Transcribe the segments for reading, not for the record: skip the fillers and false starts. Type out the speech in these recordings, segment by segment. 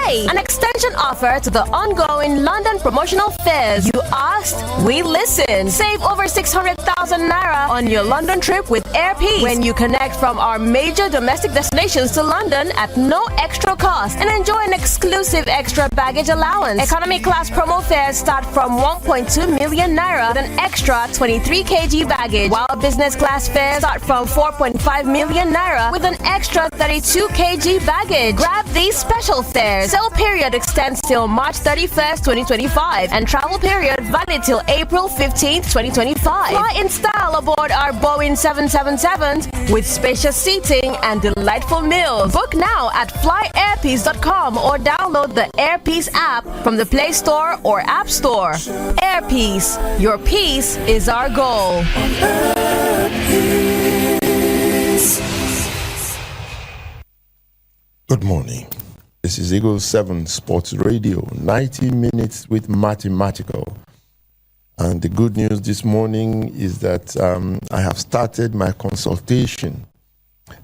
Hey, an extension offer to the ongoing London Promotional Fairs. You asked, we listened. Save over 600,000 naira on your London trip with Airpeace when you connect from our major domestic destinations to London at no extra cost and enjoy an exclusive extra baggage allowance. Economy class promo fares start from 1.2 million naira with an extra 23 kg baggage, while business class fares start from 4.5 million naira with an extra 32 kg baggage. Grab these special fares. Sale period extends till March 31st, 2025, and travel period valid till April 15th, 2025. Fly in style aboard our Boeing 777s with spacious seating and delightful meals. Book now at flyairpeace.com or download the Airpeace app from the Play Store or App Store. Airpeace, your peace is our goal. Good morning. This is Eagle 7 Sports Radio, 90 minutes with mathematical. And the good news this morning is that I have started my consultation.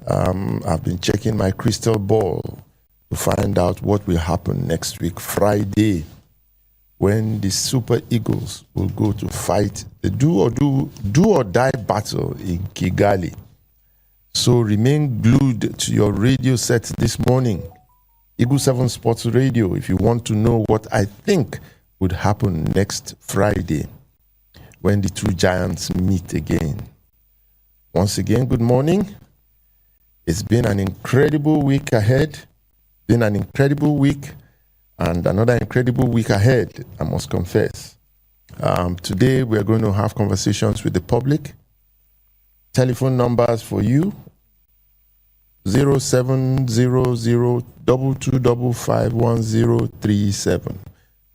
I've been checking my crystal ball to find out what will happen next week, Friday, when the Super Eagles will go to fight the do or die battle in Kigali. So remain glued to your radio set this morning. Eagle 7 Sports Radio, if you want to know what I think would happen next Friday when the two giants meet again. Once again, good morning. It's been an incredible week ahead. Been an incredible week and another incredible week ahead, I must confess. Today, we're going to have conversations with the public. Telephone numbers for you: 0700-2255-1037,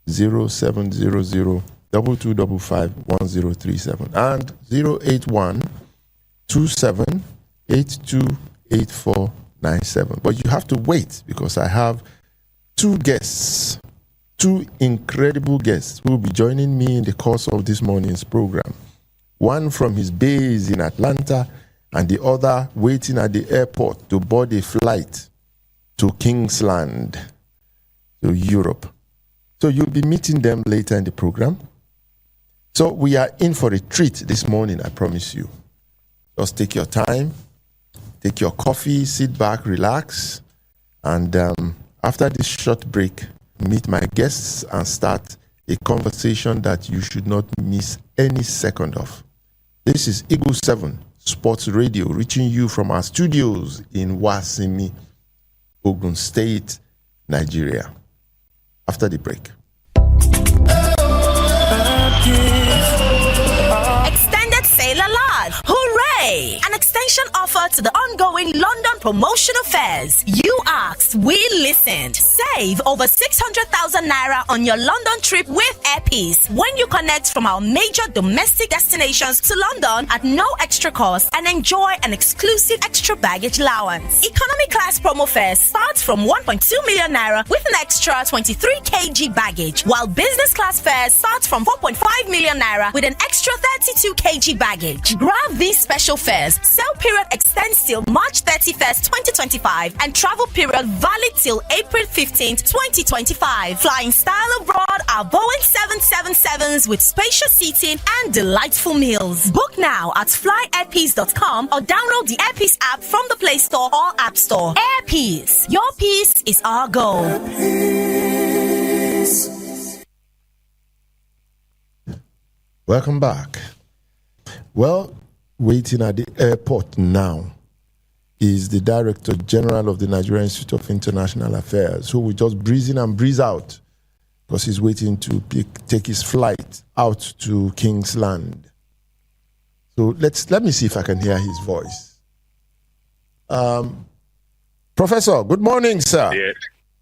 0700-2255-1037, and 081-2782-8497. But you have to wait because I have two incredible guests who will be joining me in the course of this morning's program. One from his base in Atlanta, and the other waiting at the airport to board a flight to Kingsland, to Europe. So you'll be meeting them later in the program. So we are in for a treat this morning, I promise you. Just take your time, take your coffee, sit back, relax, and after this short break, meet my guests and start a conversation that you should not miss any second of. This is Eagle 7 Sports Radio, reaching you from our studios in Wasimi, Ogun State, Nigeria. After the break. Extended sale alert! Hooray! An extension offer to the ongoing London Promotional Fairs. You asked, we listened. Save over 600,000 naira on your London trip with Airpeace when you connect from our major domestic destinations to London at no extra cost and enjoy an exclusive extra baggage allowance. Economy class promo fares starts from 1.2 million naira with an extra 23 kg baggage, while business class fares starts from 4.5 million naira with an extra 32 kg baggage. Grab these special fares. Sale period extends till March 31st, 2025, and travel period valid till April 15th, 2025. Flying style abroad, our Boeing 777s with spacious seating and delightful meals. Book now at flyairpeace.com or download the Airpeace app from the Play Store or App Store. Airpeace, your peace is our goal. Welcome back. Well, waiting at the airport now is the Director General of the Nigerian Institute of International Affairs, who will just breeze in and breeze out because he's waiting to take his flight out to Kingsland. So let me see if I can hear his voice. Professor, good morning, sir.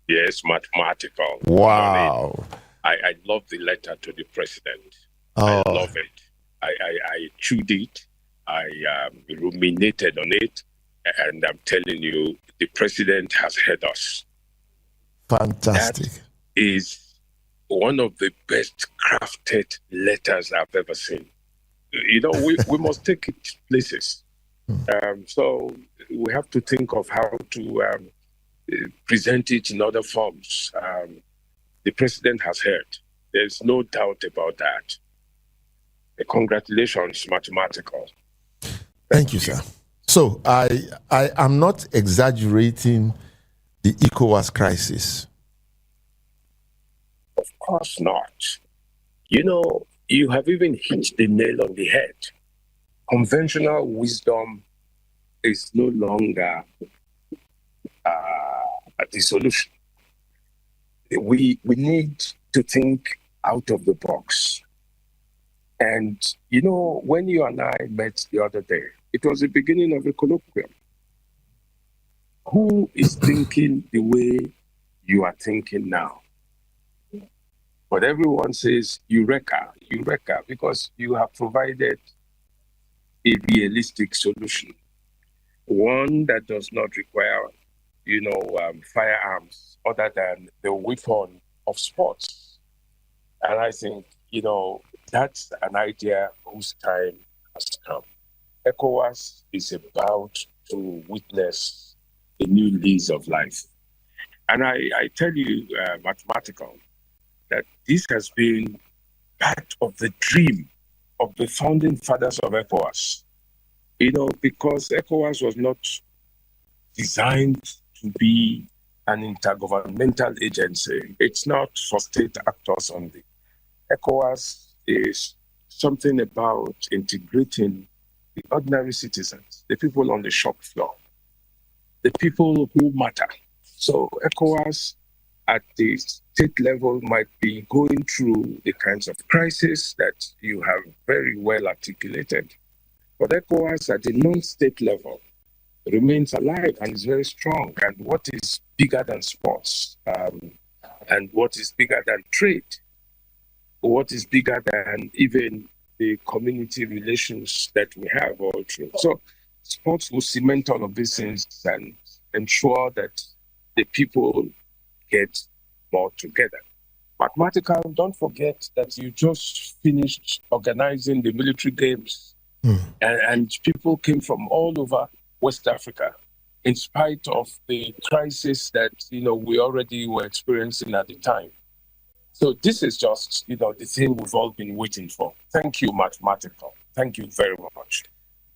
Yes, mathematical. Wow. I love the letter to the president. Oh. I love it. I chewed it. I ruminated on it. And I'm telling you, the president has heard us. Fantastic. That is one of the best crafted letters I've ever seen. You know, we must take it places. So we have to think of how to present it in other forms. The president has heard. There's no doubt about that. Congratulations, mathematical. Thank you, sir. So I am not exaggerating the ECOWAS crisis. Of course not. You know, you have even hit the nail on the head. Conventional wisdom is no longer the solution. We need to think out of the box. And, you know, when you and I met the other day, it was the beginning of a colloquium. Who is thinking the way you are thinking now? But everyone says, Eureka, Eureka, because you have provided a realistic solution. One that does not require, firearms other than the weapon of sports. And I think, that's an idea whose time has come. ECOWAS is about to witness a new lease of life. And I tell you, mathematical, that this has been part of the dream of the founding fathers of ECOWAS. Because ECOWAS was not designed to be an intergovernmental agency. It's not for state actors only. ECOWAS is something about integrating the ordinary citizens, the people on the shop floor, the people who matter. So ECOWAS at the state level might be going through the kinds of crisis that you have very well articulated. But ECOWAS at the non-state level remains alive and is very strong. And what is bigger than sports? And what is bigger than trade? What is bigger than even the community relations that we have all through? So sports will cement all of these things and ensure that the people get more together. Mathematical, don't forget that you just finished organizing the military games. And people came from all over West Africa, in spite of the crisis that, we already were experiencing at the time. So this is just, the thing we've all been waiting for. Thank you, mathematical. Thank you very much.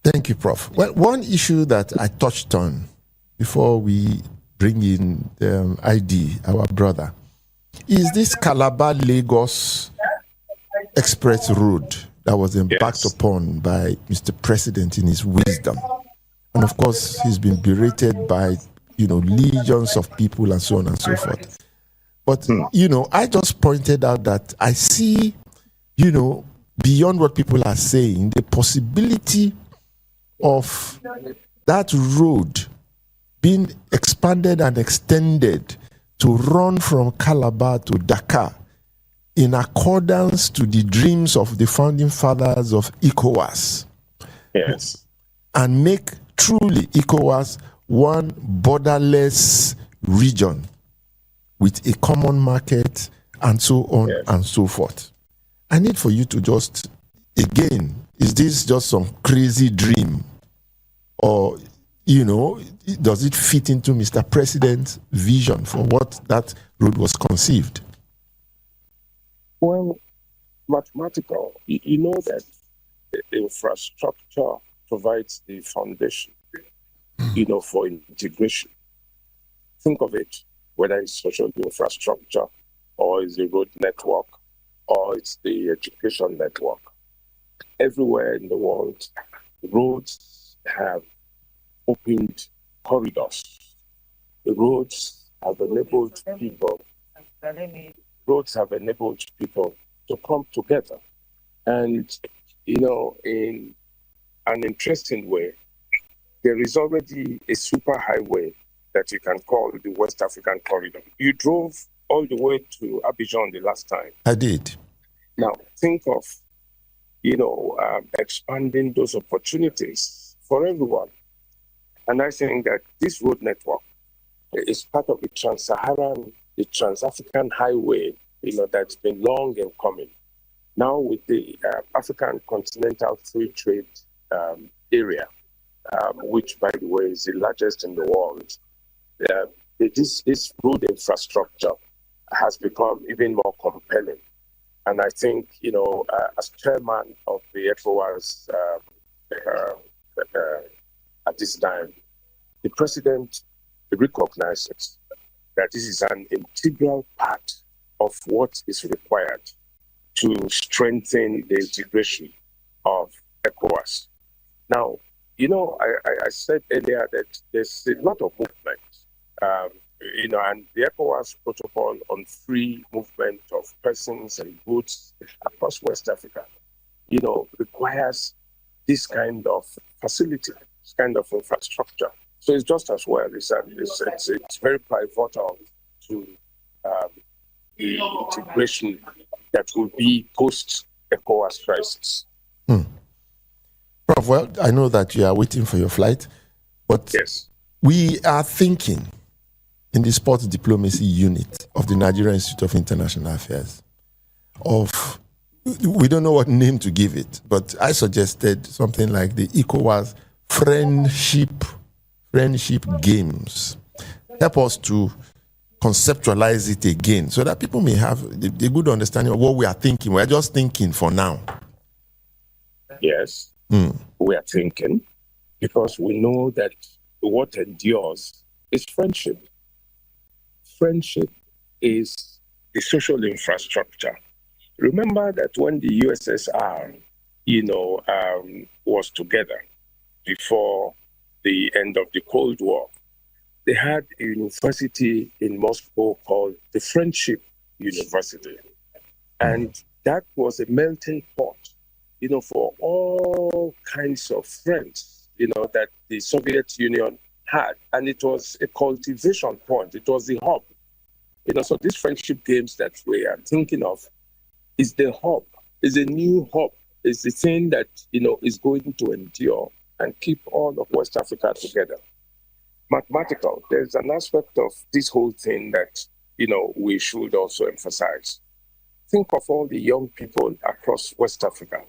Thank you, Prof. Well, one issue that I touched on before we bring in ID, our brother, is this Calabar-Lagos Express Road that was embarked upon by Mr. President in his wisdom. And of course, he's been berated by, legions of people and so on and so forth. But, I just pointed out that I see, beyond what people are saying, the possibility of that road being expanded and extended to run from Calabar to Dakar in accordance to the dreams of the founding fathers of ECOWAS. Yes. And make truly ECOWAS one borderless region with a common market and so on and so forth. I need for you to just, again, is this just some crazy dream? Or, does it fit into Mr. President's vision for what that road was conceived? Well, mathematical, you know that the infrastructure provides the foundation, for integration. Think of it, whether it's social infrastructure, or it's the road network, or it's the education network. Everywhere in the world, roads have opened corridors. The roads have enabled people. Roads have enabled people to come together. And, in an interesting way, there is already a superhighway that you can call the West African Corridor. You drove all the way to Abidjan the last time. I did. Now, think of, expanding those opportunities for everyone. And I think that this road network is part of the Trans-Saharan, the Trans-African highway, that's been long in coming. Now with the African Continental Free Trade Area, which, by the way, is the largest in the world, this road infrastructure has become even more compelling. And I think, as chairman of the ECOWAS at this time, the president recognizes that this is an integral part of what is required to strengthen the integration of ECOWAS. Now, I said earlier that there's a lot of movement, and the ECOWAS protocol on free movement of persons and goods across West Africa, requires this kind of facility, this kind of infrastructure. So it's just as well. It's very pivotal to the integration that will be post-ECOWAS crisis. Prof, well, I know that you are waiting for your flight, but yes, we are thinking in the sports diplomacy unit of the Nigerian Institute of International Affairs we don't know what name to give it, but I suggested something like the ECOWAS friendship games. Help us to conceptualize it again so that people may have a good understanding of what we are thinking. We're just thinking for now. Yes, we are thinking because we know that what endures is friendship. Friendship is the social infrastructure. Remember that when the USSR, was together before the end of the Cold War, they had a university in Moscow called the Friendship University. And that was a melting pot, for all kinds of friends, that the Soviet Union had. And it was a cultivation point. It was the hub. So these friendship games that we are thinking of is the hub, is a new hub, is the thing that, is going to endure and keep all of West Africa together. Mathematical, there's an aspect of this whole thing that, we should also emphasize. Think of all the young people across West Africa.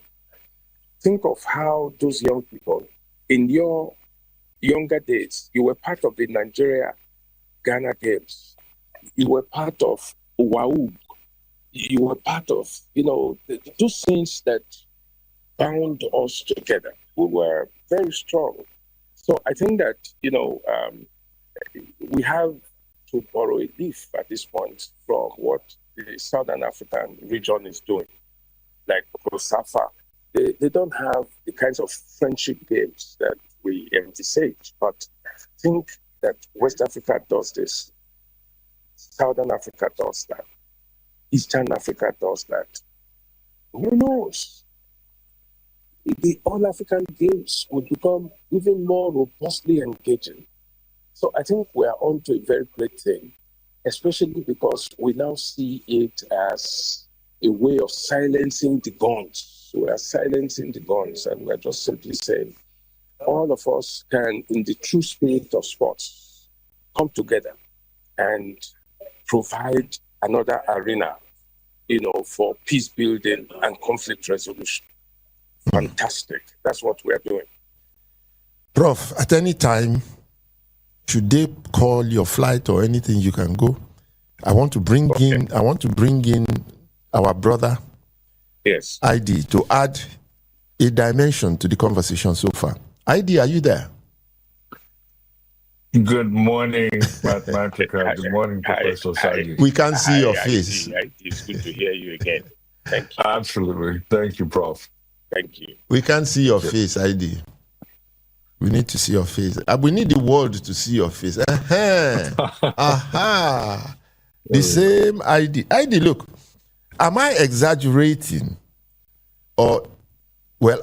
Think of how those young people, in your younger days, you were part of the Nigeria-Ghana games. You were part of WAU. You were part of, those things that bound us together. We were very strong. So I think that, we have to borrow a leaf at this point from what the Southern African region is doing. Like Rosafa, they don't have the kinds of friendship games that we envisage, but think that West Africa does this. Southern Africa does that. Eastern Africa does that. Who knows? The All-African Games will become even more robustly engaging. So I think we are on to a very great thing, especially because we now see it as a way of silencing the guns. We are silencing the guns, and we're just simply saying, all of us can, in the true spirit of sports, come together and provide another arena, for peace building and conflict resolution. Fantastic. That's what we're doing. Prof, at any time, should they call your flight or anything, you can go. I want to bring in our brother, yes, ID, to add a dimension to the conversation so far. ID, are you there? Good morning, Mathematica. Good morning, Professor Sadi. We can't see your face. It's good to hear you again. Thank you. Absolutely. Thank you, Prof. Thank you. We can't see your face, ID. We need to see your face. We need the world to see your face. Aha. The same ID. ID, look, am I exaggerating? Or,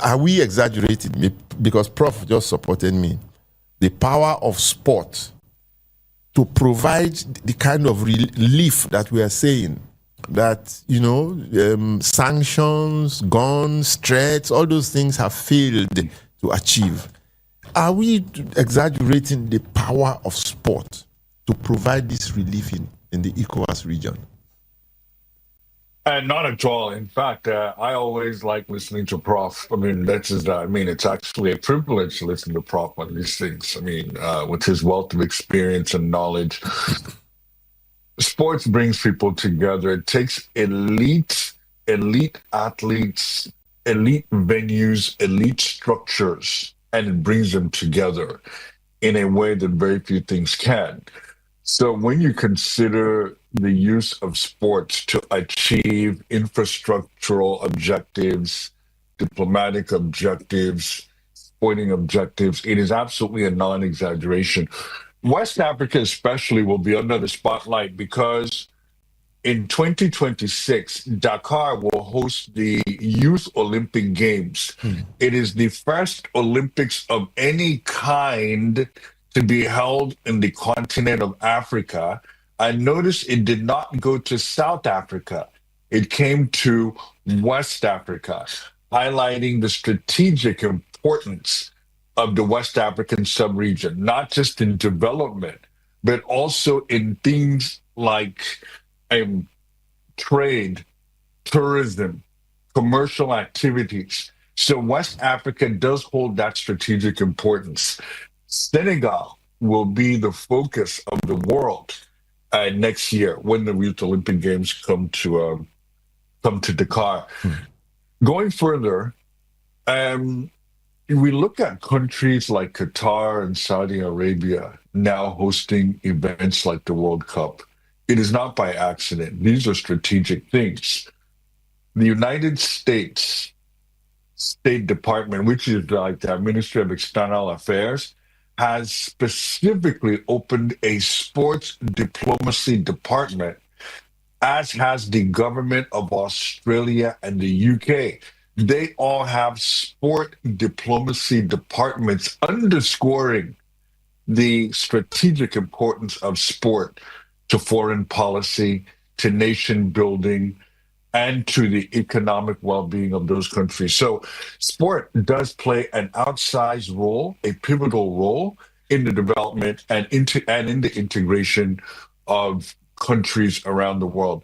are we exaggerating? Because Prof just supported me. The power of sport to provide the kind of relief that we are saying, that, sanctions, guns, threats, all those things have failed to achieve. Are we exaggerating the power of sport to provide this relief in the ECOWAS region? And not at all. In fact, I always like listening to Prof. I mean, it's actually a privilege to listen to Prof on these things. I mean, with his wealth of experience and knowledge, sports brings people together. It takes elite athletes, elite venues, elite structures, and it brings them together in a way that very few things can. So when you consider the use of sports to achieve infrastructural objectives, diplomatic objectives, sporting objectives, it is absolutely a non-exaggeration. West Africa especially will be under the spotlight because in 2026, Dakar will host the Youth Olympic Games. It is the first Olympics of any kind to be held in the continent of Africa. I noticed it did not go to South Africa. It came to West Africa, highlighting the strategic importance of the West African sub-region, not just in development, but also in things like trade, tourism, commercial activities. So West Africa does hold that strategic importance. Senegal will be the focus of the world next year when the Youth Olympic Games come to Dakar. Going further, we look at countries like Qatar and Saudi Arabia now hosting events like the World Cup. It is not by accident. These are strategic things. The United States State Department, which is like the Ministry of External Affairs, has specifically opened a sports diplomacy department, as has the government of Australia and the UK. They all have sport diplomacy departments, underscoring the strategic importance of sport to foreign policy, to nation building, and to the economic well-being of those countries. So sport does play an outsized role, a pivotal role in the development and in the integration of countries around the world.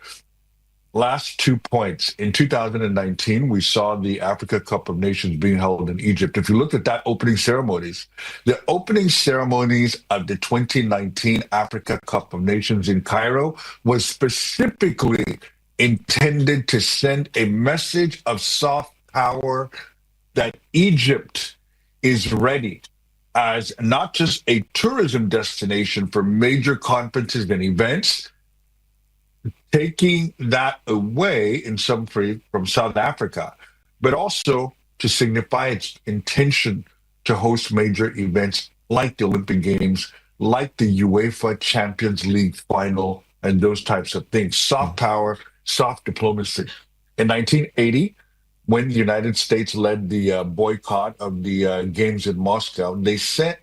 Last 2 points. In 2019, we saw the Africa Cup of Nations being held in Egypt. If you look at that opening ceremonies, the opening ceremonies of the 2019 Africa Cup of Nations in Cairo was specifically intended to send a message of soft power that Egypt is ready as not just a tourism destination for major conferences and events, taking that away in some way from South Africa, but also to signify its intention to host major events like the Olympic Games, like the UEFA Champions League final, and those types of things. Soft power, soft diplomacy. In 1980, when the United States led the boycott of the games in Moscow, they sent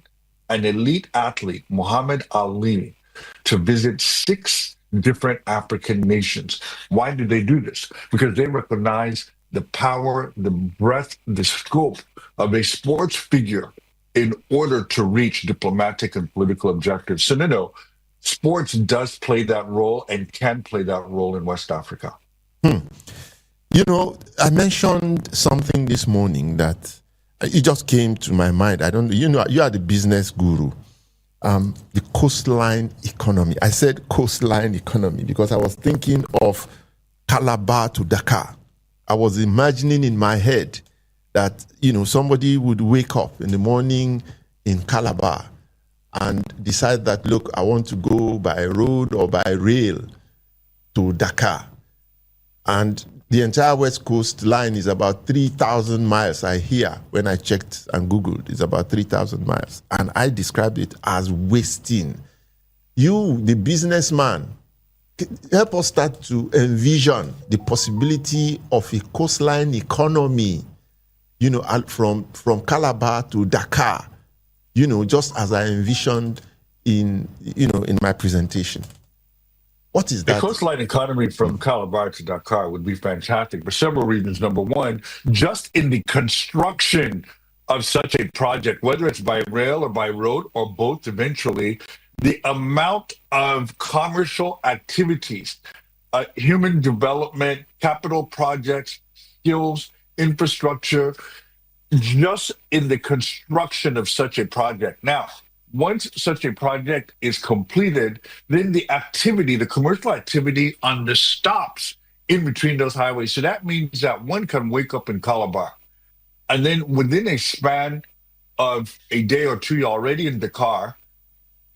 an elite athlete, Muhammad Ali, to visit 6 different African nations. Why did they do this? Because they recognize the power, the breadth, the scope of a sports figure in order to reach diplomatic and political objectives. So no, sports does play that role and can play that role in West Africa. You know, I mentioned something this morning that it just came to my mind. You are the business guru. The coastline economy. I said coastline economy because I was thinking of Calabar to Dakar. I was imagining in my head that, somebody would wake up in the morning in Calabar and decide that, look, I want to go by road or by rail to Dakar. And the entire West Coast line is about 3,000 miles, I hear, when I checked and Googled. It's about 3,000 miles. And I described it as wasting. You, the businessman, help us start to envision the possibility of a coastline economy, from Calabar to Dakar, just as I envisioned in my presentation. What is that? The coastline economy from Calabar to Dakar would be fantastic for several reasons. Number one, just in the construction of such a project, whether it's by rail or by road or both eventually, the amount of commercial activities human development, capital projects, skills, infrastructure, just in the construction of such a project. Now, once such a project is completed, then the activity, the commercial activity on the stops in between those highways. So that means that one can wake up in Calabar and then within a span of a day or two, you're already in the car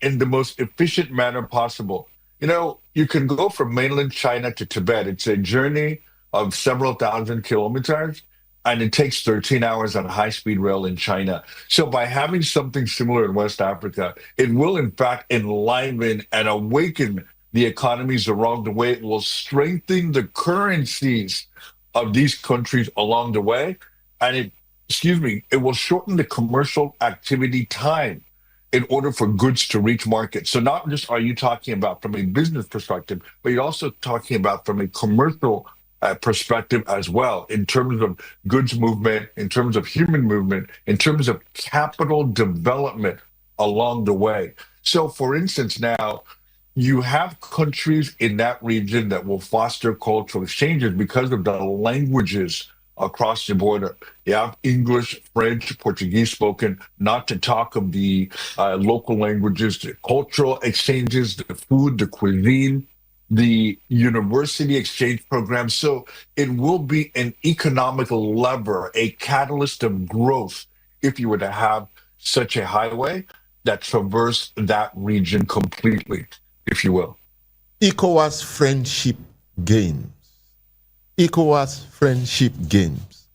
in the most efficient manner possible. You know, you can go from mainland China to Tibet. It's a journey of several thousand kilometers, and it takes 13 hours on high-speed rail in China. So by having something similar in West Africa, it will in fact enliven and awaken the economies around the way. It will strengthen the currencies of these countries along the way, and it will shorten the commercial activity time in order for goods to reach market. So not just are you talking about from a business perspective, but you're also talking about from a commercial perspective as well, in terms of goods movement, in terms of human movement, in terms of capital development along the way. So for instance, now you have countries in that region that will foster cultural exchanges because of the languages across the border. You have English, French, Portuguese spoken, not to talk of the local languages, the cultural exchanges, the food, the cuisine, the university exchange program. So it will be an economical lever, a catalyst of growth if you were to have such a highway that traversed that region completely, if you will. ECOWAS friendship games. ECOWAS friendship games.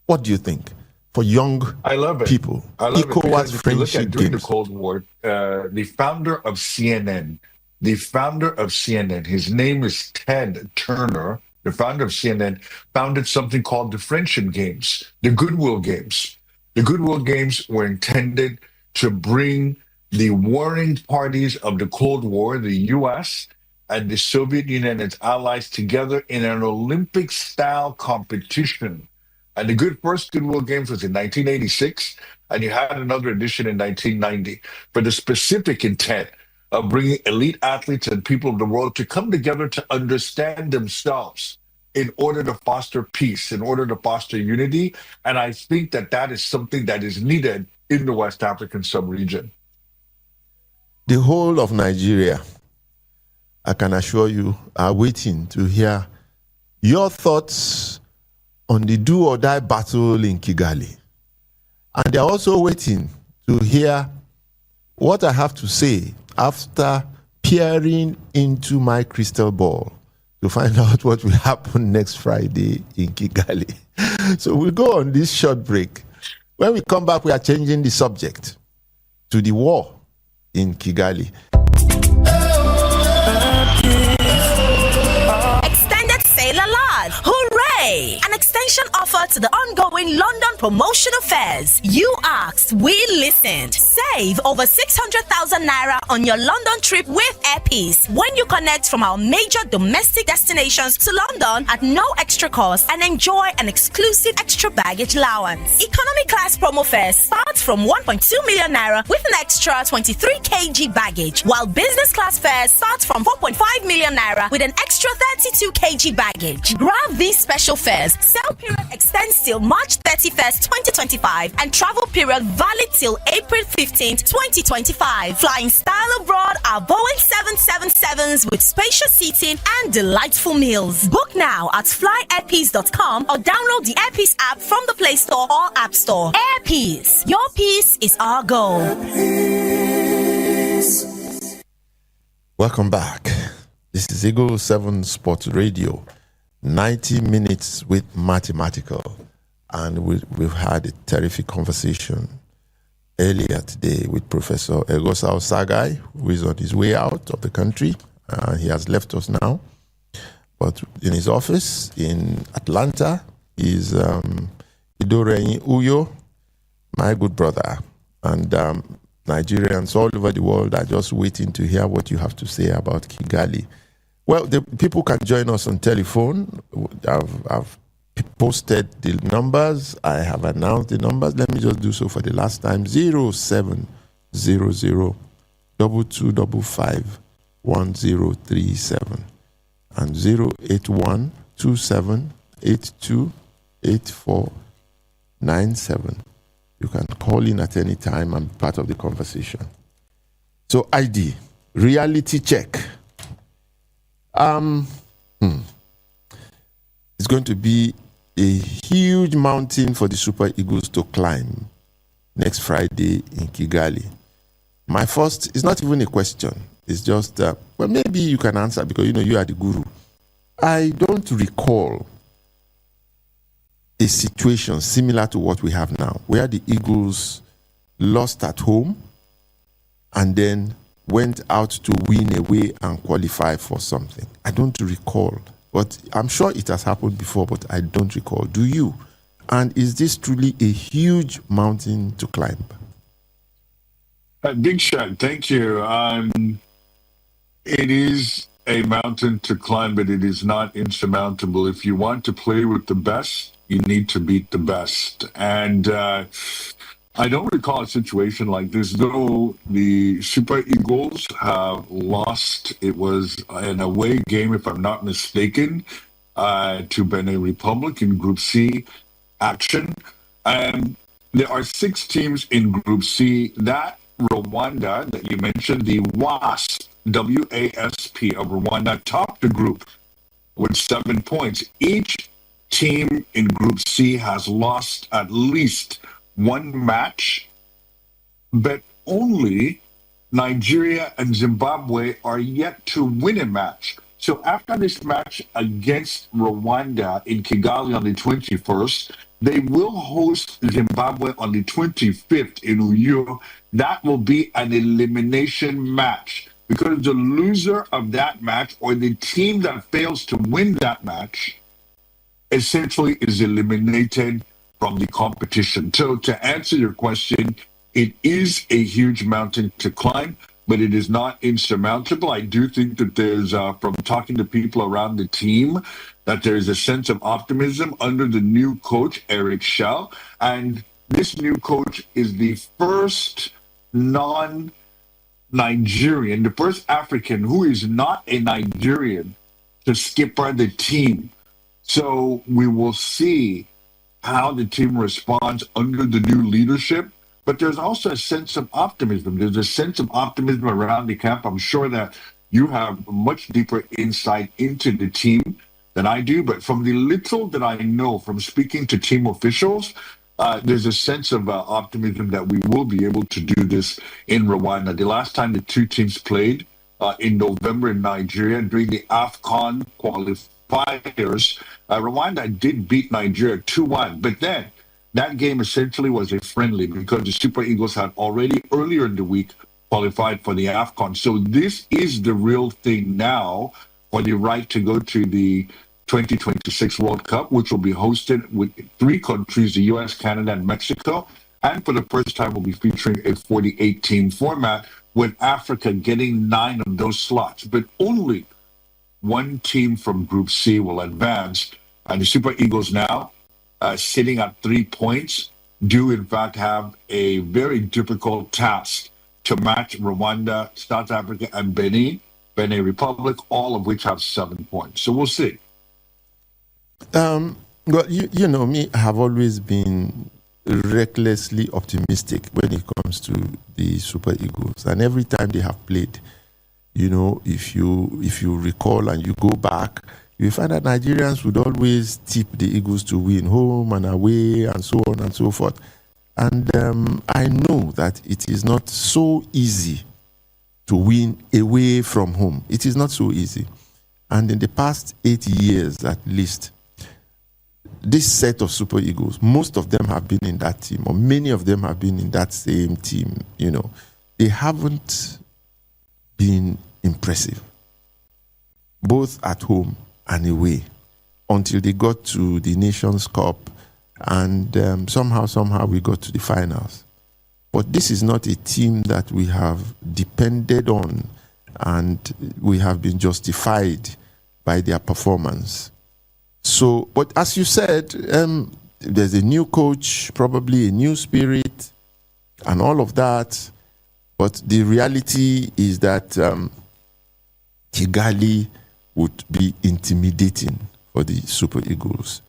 What do you think for young people? I love ECOWAS it. friendship games. During the Cold War, the founder of CNN, his name is Ted Turner, the founder of CNN, founded something called the Friendship Games, the Goodwill Games. The Goodwill Games were intended to bring the warring parties of the Cold War, the U.S., and the Soviet Union and its allies together in an Olympic-style competition. And the first Goodwill Games was in 1986, and you had another edition in 1990 for the specific intent of bringing elite athletes and people of the world to come together to understand themselves in order to foster peace, in order to foster unity. And I think that that is something that is needed in the West African sub-region. The whole of Nigeria, I can assure you, are waiting to hear your thoughts on the do-or-die battle in Kigali. And they're also waiting to hear what I have to say after peering into my crystal ball to find out what will happen next Friday in Kigali. So we'll go on this short break. When we come back, we are changing the subject to the war in Kigali. Extended sale alert! Hooray! An extension offer to the ongoing London Promotional Fairs. You asked, we listened. Save over 600,000 naira on your London trip with Airpeace when you connect from our major domestic destinations to London at no extra cost and enjoy an exclusive extra baggage allowance. Economy class promo fares starts from 1.2 million naira with an extra 23 kg baggage, while business class fares start from 4.5 million naira with an extra 32 kg baggage. Grab these special fares. Sale period extends till March 31st, 2025, and travel period valid till April 15th, 2025. Flying style abroad are Boeing 777s with spacious seating and delightful meals. Book now at flyairpeace.com or download the Airpeace app from the Play Store or App Store. Airpeace, your peace is our goal. Welcome back. This is Eagle 7 Sports Radio. 90 minutes with mathematical, and we've had a terrific conversation earlier today with Professor Egosa Osagai, who is on his way out of the country. He has left us now, but in his office in Atlanta is Idoreyin Uyo, my good brother, and Nigerians all over the world are just waiting to hear what you have to say about Kigali. Well, the people can join us on telephone. I've posted the numbers. I have announced the numbers. Let me just do so for the last time. 0700 2255 1037. and 08127828497. You can call in at any time and be part of the conversation. So ID, reality check. It's going to be a huge mountain for the Super Eagles to climb next Friday in Kigali. My first, it's not even a question. It's just, well, maybe you can answer because, you are the guru. I don't recall a situation similar to what we have now, where the Eagles lost at home and then went out to win away and qualify for something. I don't recall, but I'm sure it has happened before, but I don't recall. Do you? And is this truly a huge mountain to climb? Big Shot, thank you. It is a mountain to climb, but it is not insurmountable. If you want to play with the best, you need to beat the best. And I don't recall a situation like this, though the Super Eagles have lost. It was an away game, if I'm not mistaken, to Benin Republic in Group C action. And there are 6 teams in Group C. That Rwanda that you mentioned, the WASP, W-A-S-P of Rwanda, topped the group with 7 points. Each team in Group C has lost at least 1 match, but only Nigeria and Zimbabwe are yet to win a match. So after this match against Rwanda in Kigali on the 21st, they will host Zimbabwe on the 25th in Uyo. That will be an elimination match because the loser of that match or the team that fails to win that match essentially is eliminated from the competition. So to answer your question, it is a huge mountain to climb, but it is not insurmountable. I do think that there's, from talking to people around the team, that there's a sense of optimism under the new coach, Eric Schell. And this new coach is the first non-Nigerian, the first African who is not a Nigerian to skipper the team. So we will see how the team responds under the new leadership. But there's also a sense of optimism. There's a sense of optimism around the camp. I'm sure that you have much deeper insight into the team than I do. But from the little that I know from speaking to team officials, there's a sense of optimism that we will be able to do this in Rwanda. The last time the 2 teams played in November in Nigeria during the AFCON qualifiers, Rwanda did beat Nigeria 2-1. But then that game essentially was a friendly because the Super Eagles had already earlier in the week qualified for the AFCON. So this is the real thing now for the right to go to the 2026 World Cup, which will be hosted with 3 countries, the US, Canada, and Mexico. And for the first time, we'll be featuring a 48-team format with Africa getting 9 of those slots. But only 1 team from Group C will advance. And the Super Eagles now, sitting at 3 points, do in fact have a very difficult task to match Rwanda, South Africa, and Benin Republic, all of which have 7 points. So we'll see. Well, you know me, I have always been recklessly optimistic when it comes to the Super Eagles. And every time they have played, if you recall and you go back, you find that Nigerians would always tip the Eagles to win home and away and so on and so forth. And I know that it is not so easy to win away from home. It is not so easy. And in the past 8 years at least, this set of Super Eagles, most of them have been in that team, or many of them have been in that same team. They haven't been impressive, both at home and away, until they got to the Nations Cup, and somehow we got to the finals. But this is not a team that we have depended on, and we have been justified by their performance. So, but as you said, there's a new coach, probably a new spirit, and all of that. But the reality is that Kigali would be intimidating for the Super Eagles.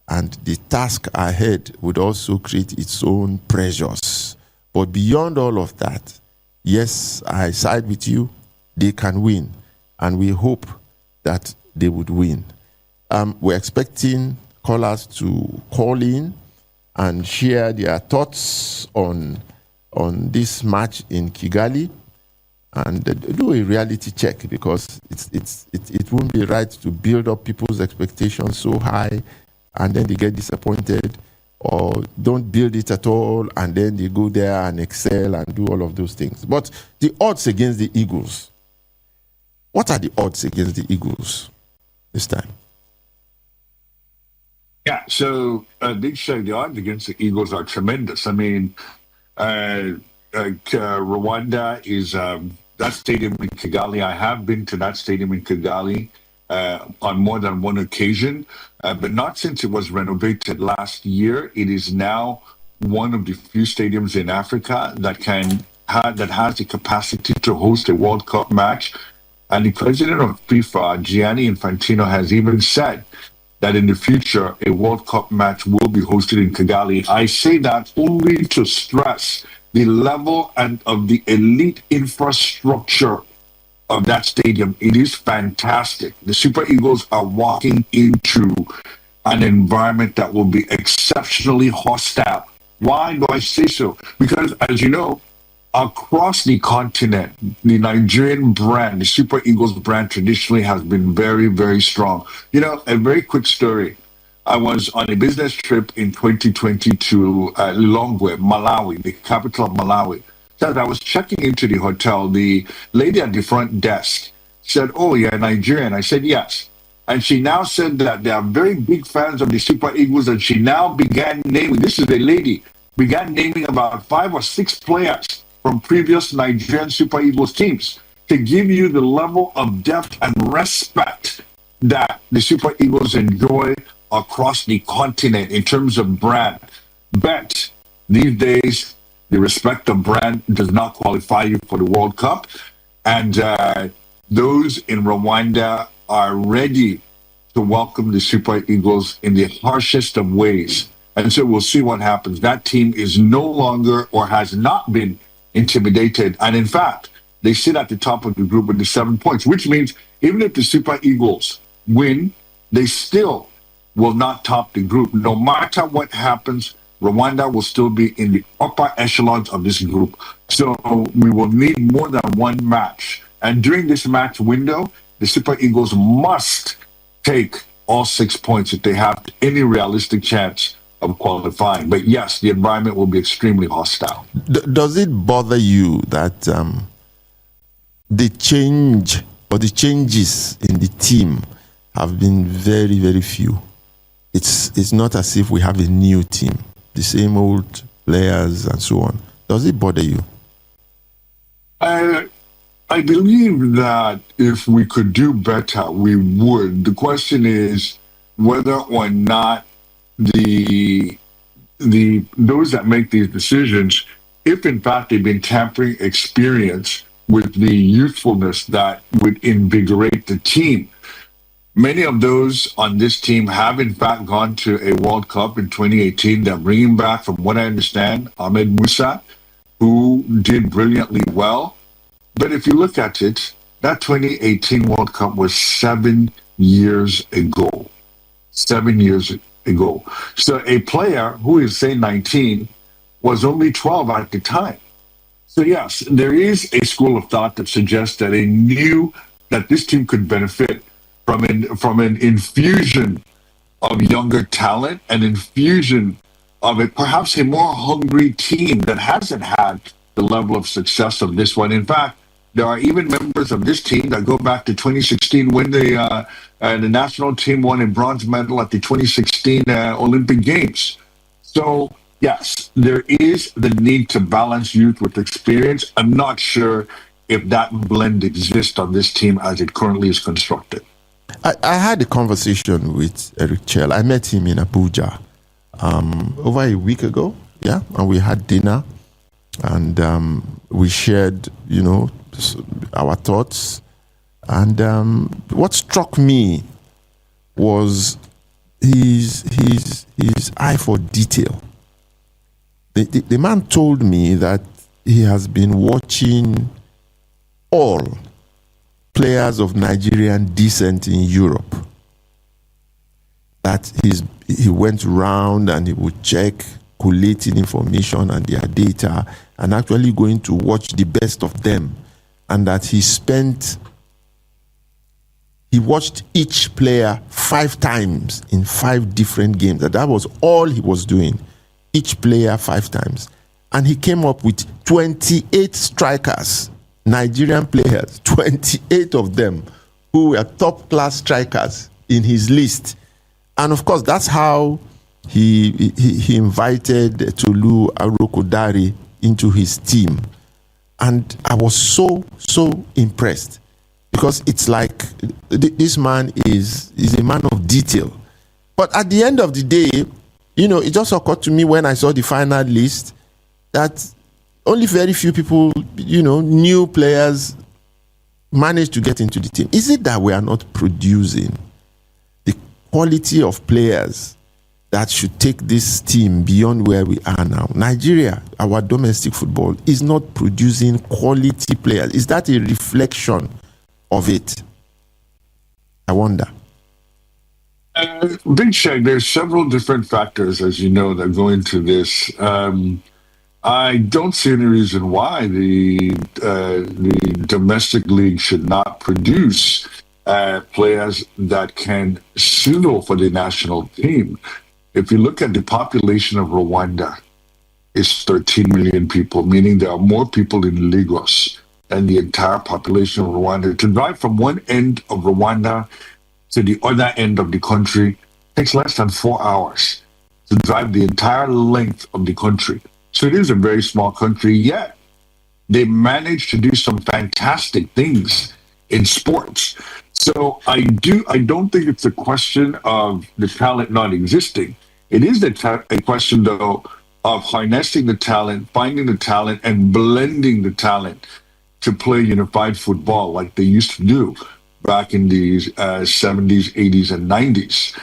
And the task ahead would also create its own pressures. But beyond all of that, yes, I side with you. They can win. And we hope that they would win. We're expecting callers to call in and share their thoughts on this match in Kigali, and do a reality check, because it won't be right to build up people's expectations so high and then they get disappointed, or don't build it at all and then they go there and excel and do all of those things. But the odds against the Eagles, what are the odds against the Eagles this time? Yeah, so Big Shaq, the odds against the Eagles are tremendous. I mean, Rwanda is that stadium in Kigali. I have been to that stadium in Kigali on more than one occasion, but not since it was renovated last year. It is now one of the few stadiums in Africa that has the capacity to host a World Cup match. And the president of FIFA, Gianni Infantino, has even said that in the future, a World Cup match will be hosted in Kigali. I say that only to stress the level and of the elite infrastructure of that stadium. It is fantastic. The Super Eagles are walking into an environment that will be exceptionally hostile. Why do I say so? Because, as you know, across the continent, the Nigerian brand, the Super Eagles brand, traditionally has been very, very strong. You know, a very quick story. I was on a business trip in 2020 to Lilongwe, Malawi, the capital of Malawi. So as I was checking into the hotel, the lady at the front desk said, "Oh, you're Nigerian?" I said, "Yes." And she now said that they are very big fans of the Super Eagles, and she now began naming, this is a lady, began naming about 5 or 6 players from previous Nigerian Super Eagles teams, to give you the level of depth and respect that the Super Eagles enjoy across the continent in terms of brand. But these days, the respect of brand does not qualify you for the World Cup. And those in Rwanda are ready to welcome the Super Eagles in the harshest of ways. And so we'll see what happens. That team is no longer, or has not been, intimidated. And in fact, they sit at the top of the group with the 7 points, which means even if the Super Eagles win, they still will not top the group. No matter what happens, Rwanda will still be in the upper echelons of this group. So we will need more than one match. And during this match window, the Super Eagles must take all 6 points if they have any realistic chance of qualifying. But yes, the environment will be extremely hostile. Does it bother you that the change or the changes in the team have been very, very few? It's not as if we have a new team, the same old players and so on. Does it bother you? I believe that if we could do better, we would. The question is whether or not those that make these decisions, if in fact they've been tampering experience with the youthfulness that would invigorate the team. Many of those on this team have in fact gone to a World Cup in 2018. They're bringing back, from what I understand, Ahmed Musa, who did brilliantly well. But if you look at it, that 2018 World Cup was 7 years ago. 7 years ago. So a player who is, say, 19 was only 12 at the time. So yes, there is a school of thought that suggests that that this team could benefit from an infusion of younger talent, an infusion of perhaps a more hungry team that hasn't had the level of success of this one. In fact, there are even members of this team that go back to 2016 when the national team won a bronze medal at the 2016 Olympic Games. So, yes, there is the need to balance youth with experience. I'm not sure if that blend exists on this team as it currently is constructed. I had a conversation with Eric Chell. I met him in Abuja over a week ago, and we had dinner, and we shared, our thoughts. And what struck me was his eye for detail. The man told me that he has been watching all players of Nigerian descent in Europe. That he went around and he would check, collating information and their data, and actually going to watch the best of them. And that he watched each player 5 times in 5 different games. That was all he was doing. Each player 5 times. And he came up with 28 strikers, Nigerian players, 28 of them who were top class strikers in his list. And of course, that's how he invited Tolu Arokodare into his team. And I was so impressed, because it's like this man is a man of detail. But at the end of the day, it just occurred to me when I saw the final list that only very few people, new players, managed to get into the team. Is it that we are not producing the quality of players that should take this team beyond where we are now? Nigeria, our domestic football, is not producing quality players. Is that a reflection of it? I wonder. Big Shaq, there's several different factors, as you know, that go into this. I don't see any reason why the domestic league should not produce players that can suit for the national team. If you look at the population of Rwanda, it's 13 million people, meaning there are more people in Lagos than the entire population of Rwanda. To drive from one end of Rwanda to the other end of the country takes less than 4 hours to drive the entire length of the country. So it is a very small country, yet they managed to do some fantastic things in sports. So I don't think it's a question of the talent not existing. It is a question, though, of harnessing the talent, finding the talent, and blending the talent to play unified football like they used to do back in the 70s, 80s, and 90s,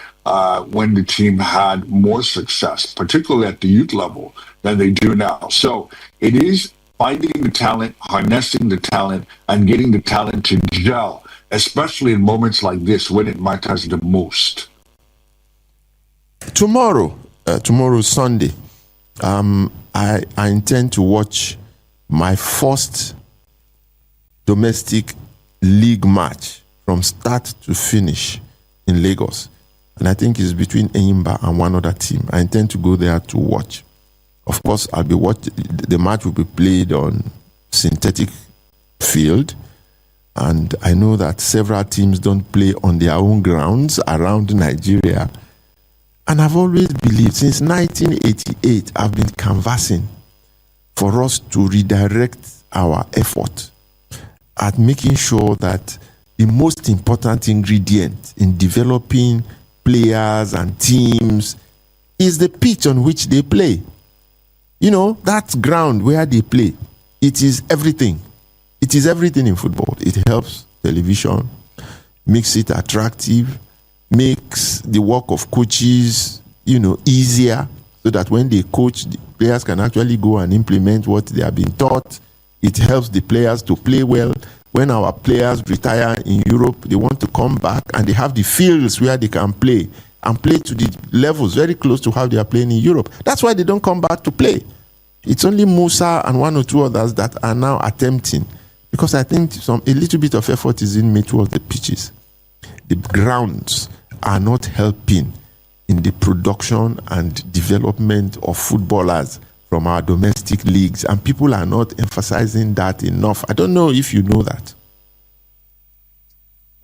when the team had more success, particularly at the youth level, than they do now. So it is finding the talent, harnessing the talent, and getting the talent to gel, especially in moments like this when it matters the most. Tomorrow Sunday, I intend to watch my first domestic league match from start to finish in Lagos. And I think it's between Enyimba and one other team. I intend to go there to watch. Of course, the match will be played on synthetic field. And I know that several teams don't play on their own grounds around Nigeria. And I've always believed, since 1988, I've been canvassing for us to redirect our effort at making sure that the most important ingredient in developing players and teams is the pitch on which they play. That ground where they play, it is everything. It is everything in football. It helps television, makes it attractive, makes the work of coaches, easier, so that when they coach, the players can actually go and implement what they have been taught. It helps the players to play well. When our players retire in Europe, they want to come back and they have the fields where they can play and play to the levels very close to how they are playing in Europe. That's why they don't come back to play. It's only Musa and one or two others that are now attempting, because I think a little bit of effort is in made towards the pitches. The grounds are not helping in the production and development of footballers from our domestic leagues, and people are not emphasizing that enough. I don't know if you know that.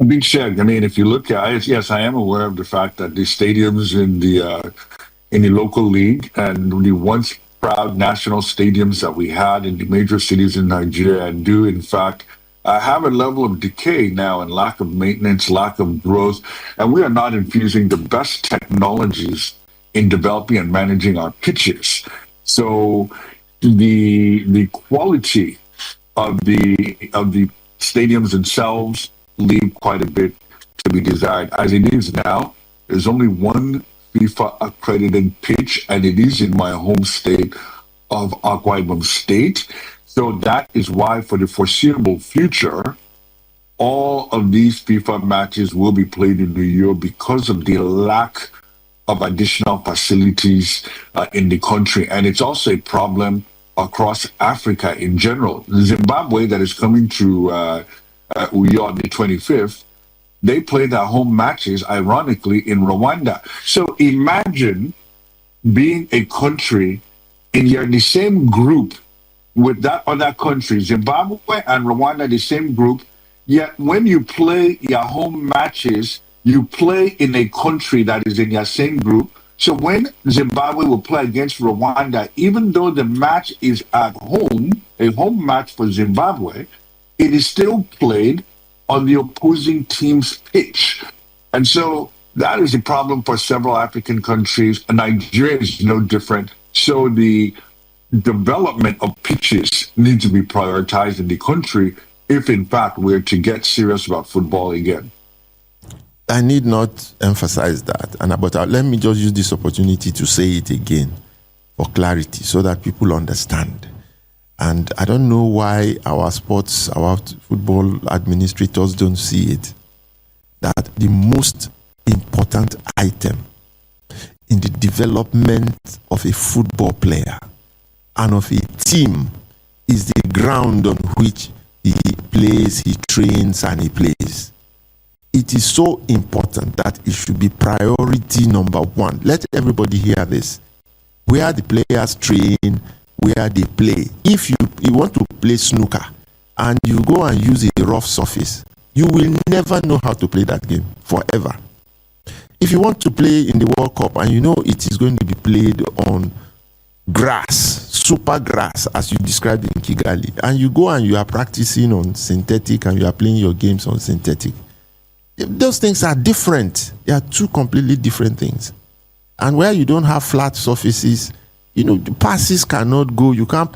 Big Shaq, if you look at it, yes, I am aware of the fact that the stadiums in the local league and the once proud national stadiums that we had in the major cities in Nigeria do, in fact, have a level of decay now and lack of maintenance, lack of growth, and we are not infusing the best technologies in developing and managing our pitches. So the quality of the stadiums themselves, leave quite a bit to be desired. As it is now, there's only one FIFA accredited pitch, and it is in my home state of Akwa Ibom State. So that is why, for the foreseeable future, all of these FIFA matches will be played in New York because of the lack of additional facilities in the country. And it's also a problem across Africa in general. Zimbabwe, that is coming to Uyo on the 25th, they play their home matches, ironically, in Rwanda. So imagine being a country and you're in the same group with that other country, Zimbabwe and Rwanda, the same group. Yet when you play your home matches, you play in a country that is in your same group. So when Zimbabwe will play against Rwanda, even though the match is at home, a home match for Zimbabwe, it is still played on the opposing team's pitch. And so that is a problem for several African countries. Nigeria is no different. So the development of pitches needs to be prioritized in the country if, in fact, we're to get serious about football again. I need not emphasize that, but let me just use this opportunity to say it again for clarity so that people understand. And I don't know why our football administrators don't see it, that the most important item in the development of a football player and of a team is the ground on which he plays, he trains, and he plays. It is so important that it should be priority number one. Let everybody hear this. Where the players train, where they play. If you want to play snooker and you go and use a rough surface, you will never know how to play that game forever. If you want to play in the World Cup and you know it is going to be played on grass, super grass, as you described in Kigali, and you go and you are practicing on synthetic and you are playing your games on synthetic, those things are different. They are two completely different things. And where you don't have flat surfaces, the passes cannot go. You can't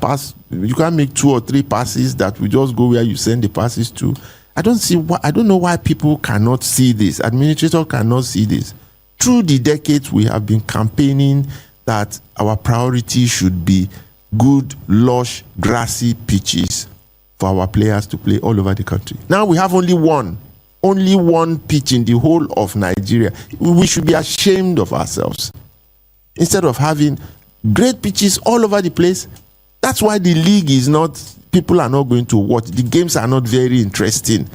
make 2 or 3 passes that will just go where you send the passes to. I don't know why people cannot see this. Administrators cannot see this. Through the decades, we have been campaigning that our priority should be good, lush, grassy pitches for our players to play all over the country. Now we have only one pitch in the whole of Nigeria. We should be ashamed of ourselves. Instead of having great pitches all over the place, that's why the league people are not going to watch. The games are not very interesting.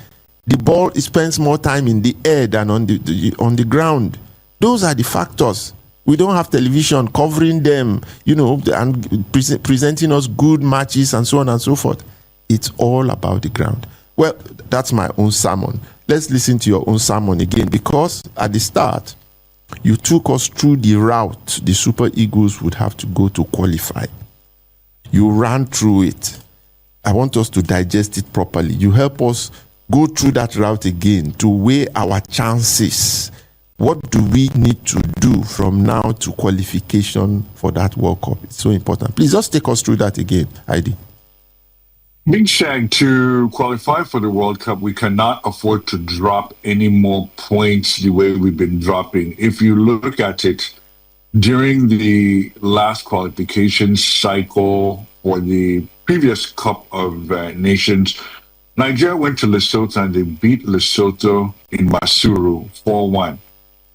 The ball spends more time in the air than on the ground. Those are the factors. We don't have television covering them, and presenting us good matches and so on and so forth. It's all about the ground. Well, that's my own sermon. Let's listen to your own sermon again, because at the start, you took us through the route the Super Eagles would have to go to qualify. You ran through it. I want us to digest it properly. You help us go through that route again to weigh our chances. What do we need to do from now to qualification for that World Cup? It's so important. Please just take us through that again, Heidi. Big Shag, to qualify for the World Cup, we cannot afford to drop any more points the way we've been dropping. If you look at it, during the last qualification cycle for the previous Cup of Nations, Nigeria went to Lesotho and they beat Lesotho in Masuru 4-1.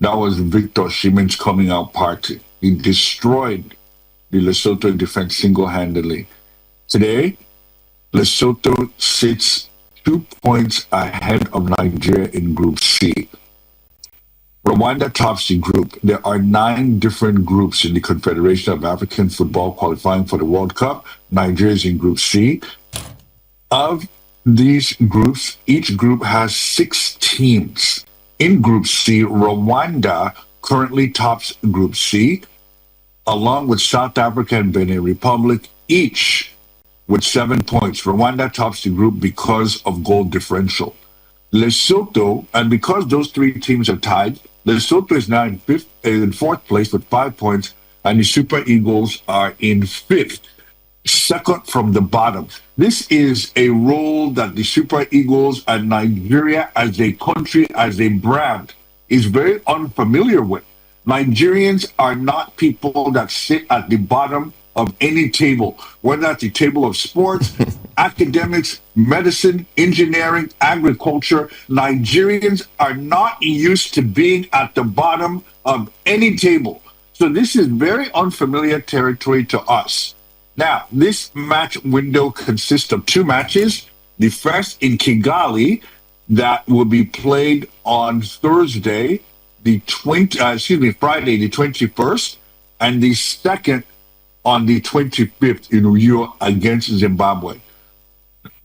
That was Victor Osimhen's coming out party. He destroyed the Lesotho defense single-handedly. Today, Lesotho sits 2 points ahead of Nigeria in Group C. Rwanda tops the group. There are 9 different groups in the Confederation of African Football qualifying for the World Cup. Nigeria is in Group C. Of these groups, each group has 6 teams. In Group C, Rwanda currently tops Group C, along with South Africa and Benin Republic, each with 7 points. Rwanda tops the group because of goal differential. Lesotho, and because those 3 teams are tied, Lesotho is now in 4th place with 5 points, and the Super Eagles are in 5th. second from the bottom. This is a role that the Super Eagles and Nigeria as a country, as a brand, is very unfamiliar with. Nigerians are not people that sit at the bottom of any table, whether that's the table of sports, academics, medicine, engineering, agriculture. Nigerians are not used to being at the bottom of any table. So this is very unfamiliar territory to us. Now, this match window consists of two matches. The first in Kigali that will be played on Thursday, Friday, the 21st, and the second on the 25th in Uyo against Zimbabwe.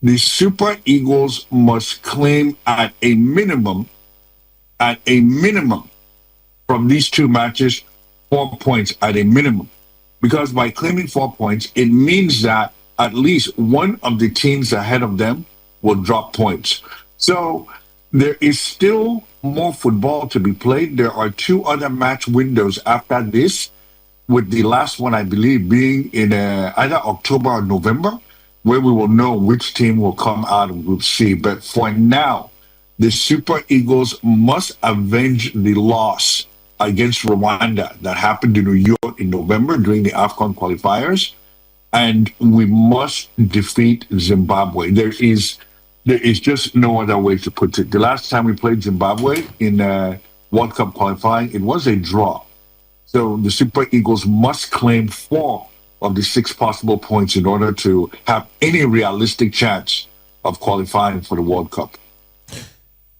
The Super Eagles must claim at a minimum, from these two matches, 4 points at a minimum. Because by claiming 4 points, it means that at least one of the teams ahead of them will drop points. So there is still more football to be played. There are two other match windows after this, with the last one, I believe, being in either October or November, where we will know which team will come out of Group C. But for now, the Super Eagles must avenge the loss against Rwanda that happened in New York in November during the AFCON qualifiers, and we must defeat Zimbabwe. There is just no other way to put it. The last time we played Zimbabwe in World Cup qualifying, it was a draw. So the Super Eagles must claim 4 of the 6 possible points in order to have any realistic chance of qualifying for the World Cup.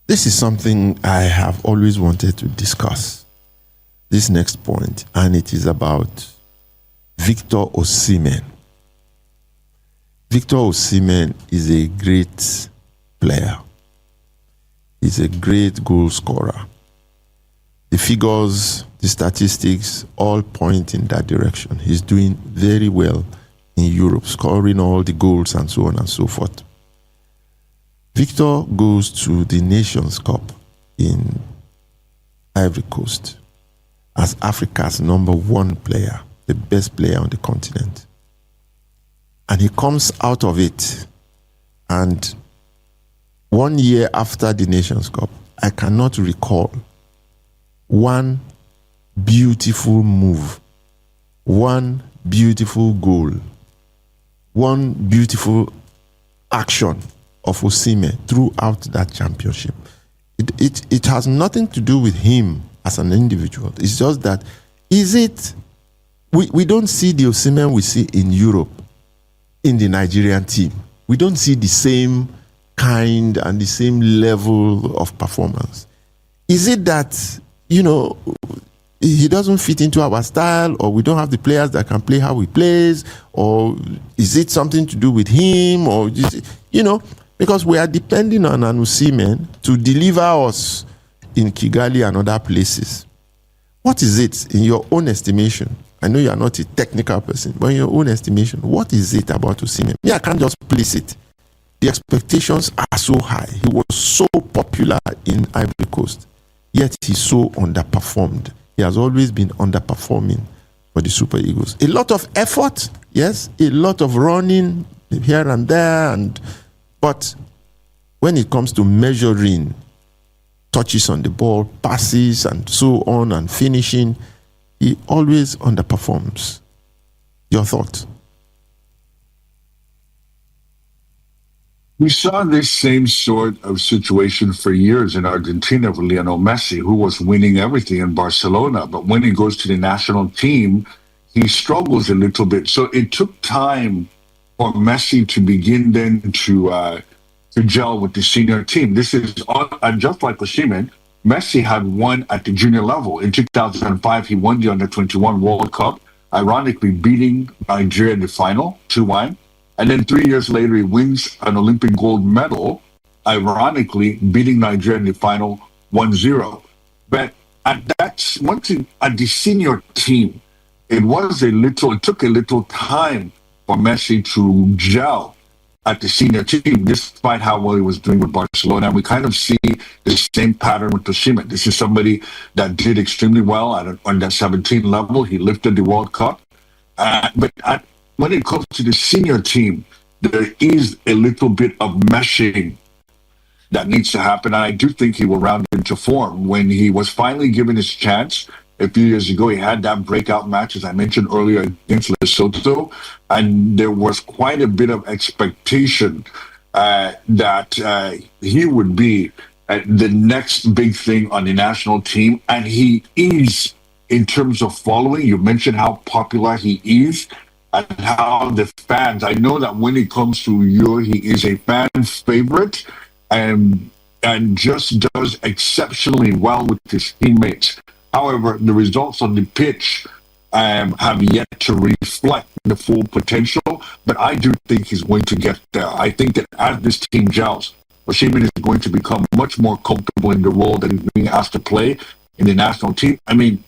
This is something I have always wanted to discuss. This next point, and it is about Victor Osimhen. Victor Osimhen is a great player. He's a great goal scorer. The figures, the statistics all point in that direction. He's doing very well in Europe, scoring all the goals and so on and so forth. Victor goes to the Nations Cup in Ivory Coast as Africa's number 1 player, the best player on the continent. And he comes out of it. And 1 year after the Nations Cup, I cannot recall one beautiful move, one beautiful goal, one beautiful action of Osimhen throughout that championship. It has nothing to do with him as an individual. It's just that, we don't see the Osimhen we see in Europe in the Nigerian team. We don't see the same kind and the same level of performance. Is it that, he doesn't fit into our style, or we don't have the players that can play how he plays, or is it something to do with him, or, because we are depending on an Osimhen to deliver us in Kigali and other places. What is it, in your own estimation? I know you are not a technical person, but in your own estimation, what is it about Osimhen? I can't just place it. The expectations are so high. He was so popular in Ivory Coast, yet he so underperformed. He has always been underperforming for the Super Eagles. A lot of effort, yes, a lot of running here and there, but when it comes to measuring touches on the ball, passes, and so on, and finishing, he always underperforms. Your thoughts? We saw this same sort of situation for years in Argentina with Lionel Messi, who was winning everything in Barcelona. But when he goes to the national team, he struggles a little bit. So it took time for Messi to begin then to gel with the senior team. This is just like Osimhen. Messi had won at the junior level. In 2005, he won the Under-21 World Cup, ironically beating Nigeria in the final, 2-1. And then 3 years later, he wins an Olympic gold medal, ironically beating Nigeria in the final 1-0. But at the senior team, it took a little time for Messi to gel at the senior team, despite how well he was doing with Barcelona. And we kind of see the same pattern with Osimhen. This is somebody that did extremely well at an under-17 level. He lifted the World Cup. But when it comes to the senior team, there is a little bit of meshing that needs to happen. And I do think he will round into form. When he was finally given his chance a few years ago, he had that breakout match, as I mentioned earlier, against Lesotho. And there was quite a bit of expectation that he would be the next big thing on the national team. And he is, in terms of following. You mentioned how popular he is and how the fans, I know that when it comes to he is a fan favorite. And just does exceptionally well with his teammates. However, the results on the pitch have yet to reflect the full potential, but I do think he's going to get there. I think that as this team gels, Osimhen is going to become much more comfortable in the role that he's being asked to play in the national team. I mean,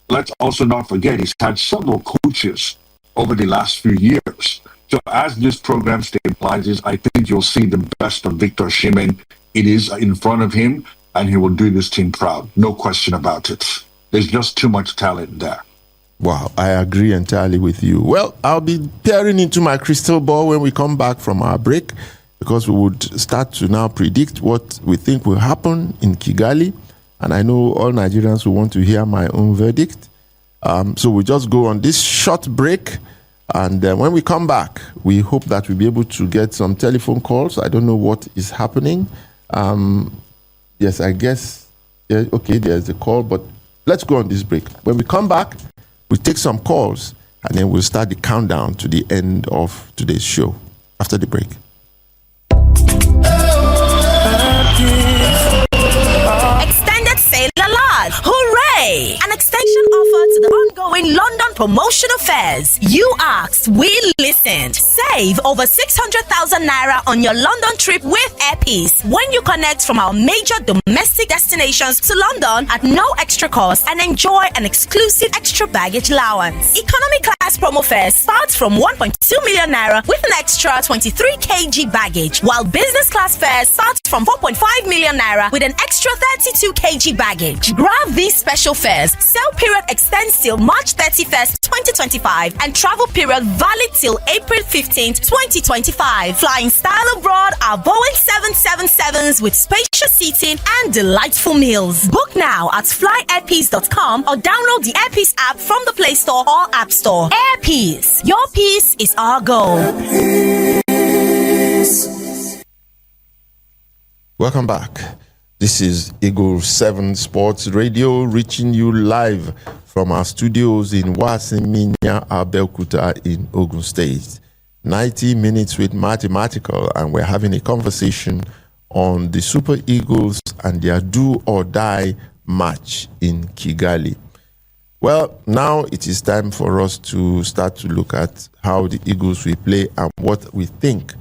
let's also not forget he's had several coaches over the last few years. So as this program stabilizes, I think you'll see the best of Victor Osimhen. It is in front of him, and he will do this team proud. No question about it. There's just too much talent there. Wow, I agree entirely with you. Well, I'll be peering into my crystal ball when we come back from our break, because we would start to now predict what we think will happen in Kigali. And I know all Nigerians will want to hear my own verdict. So we'll just go on this short break. And when we come back, we hope that we'll be able to get some telephone calls. I don't know what is happening. Yes, I guess, okay, there's a call, but let's go on this break. When we come back, we'll take some calls, and then we'll start the countdown to the end of today's show after the break. Extended sale alert! Hooray! An extension offer to the ongoing London Promotional Fairs. You asked, we listened. Save over 600,000 naira on your London trip with Airpeace when you connect from our major domestic destinations to London at no extra cost and enjoy an exclusive extra baggage allowance. Economy class promo fares starts from 1.2 million naira with an extra 23 kg baggage, while business class fares starts from 4.5 million naira with an extra 32 kg baggage. Grab these special fares. Sale period extends till March 31st, 2025, and travel period valid till April 15th, 2025. Flying style abroad are Boeing 777s with spacious seating and delightful meals. Book now at flyairpeace.com or download the Airpeace app from the Play Store or App Store. Airpeace, your peace is our goal. Welcome back. This is Eagle 7 Sports Radio, reaching you live from our studios in Wasiminya, Abeokuta in Ogun State. 90 minutes with mathematical, and we're having a conversation on the Super Eagles and their do or die match in Kigali. Well, now it is time for us to start to look at how the Eagles will play and what we think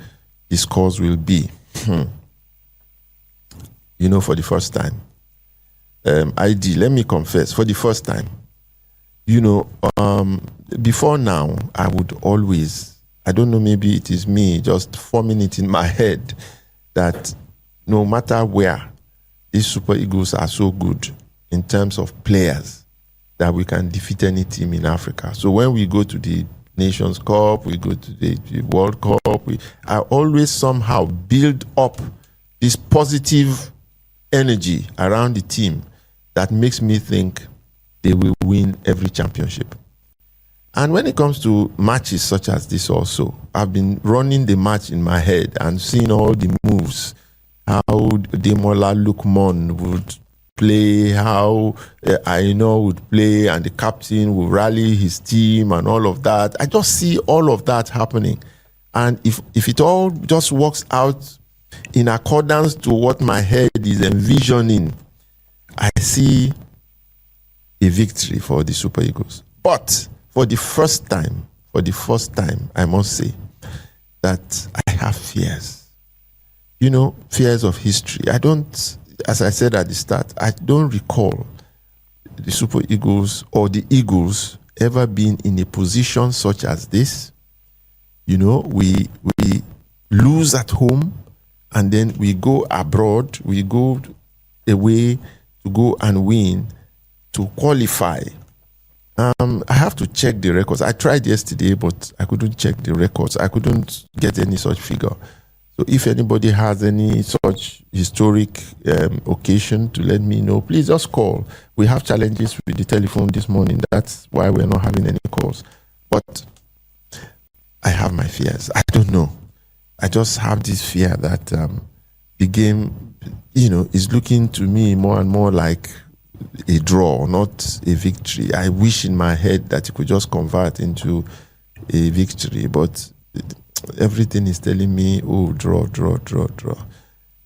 the scores will be. You know, for the first time, let me confess, for the first time, you know, before now, I would always, I don't know, maybe it is me just forming it in my head that no matter where, these Super Eagles are so good in terms of players that we can defeat any team in Africa. So when we go to the Nations Cup, we go to the World Cup, I always somehow build up this positive energy around the team that makes me think they will win every championship. And when it comes to matches such as this also, I've been running the match in my head and seeing all the moves, how Demola Lukman would play, how Aino would play, and the captain will rally his team and all of that. I just see all of that happening. And if it all just works out in accordance to what my head is envisioning, I see a victory for the Super Eagles. But for the first time, I must say that I have fears. You know, fears of history. I don't, as I said at the start, I don't recall the Super Eagles or the Eagles ever being in a position such as this. You know, we lose at home, and then we go abroad, we go away to go and win, to qualify I have to check the records. I tried yesterday, but I couldn't check the records. I couldn't get any such figure. So if anybody has any such historic occasion to let me know, please just call. We have challenges with the telephone this morning. That's why we're not having any calls. But I have my fears. I don't know. I just have this fear that the game, is looking to me more and more like a draw, not a victory. I wish in my head that it could just convert into a victory, but everything is telling me, oh, draw.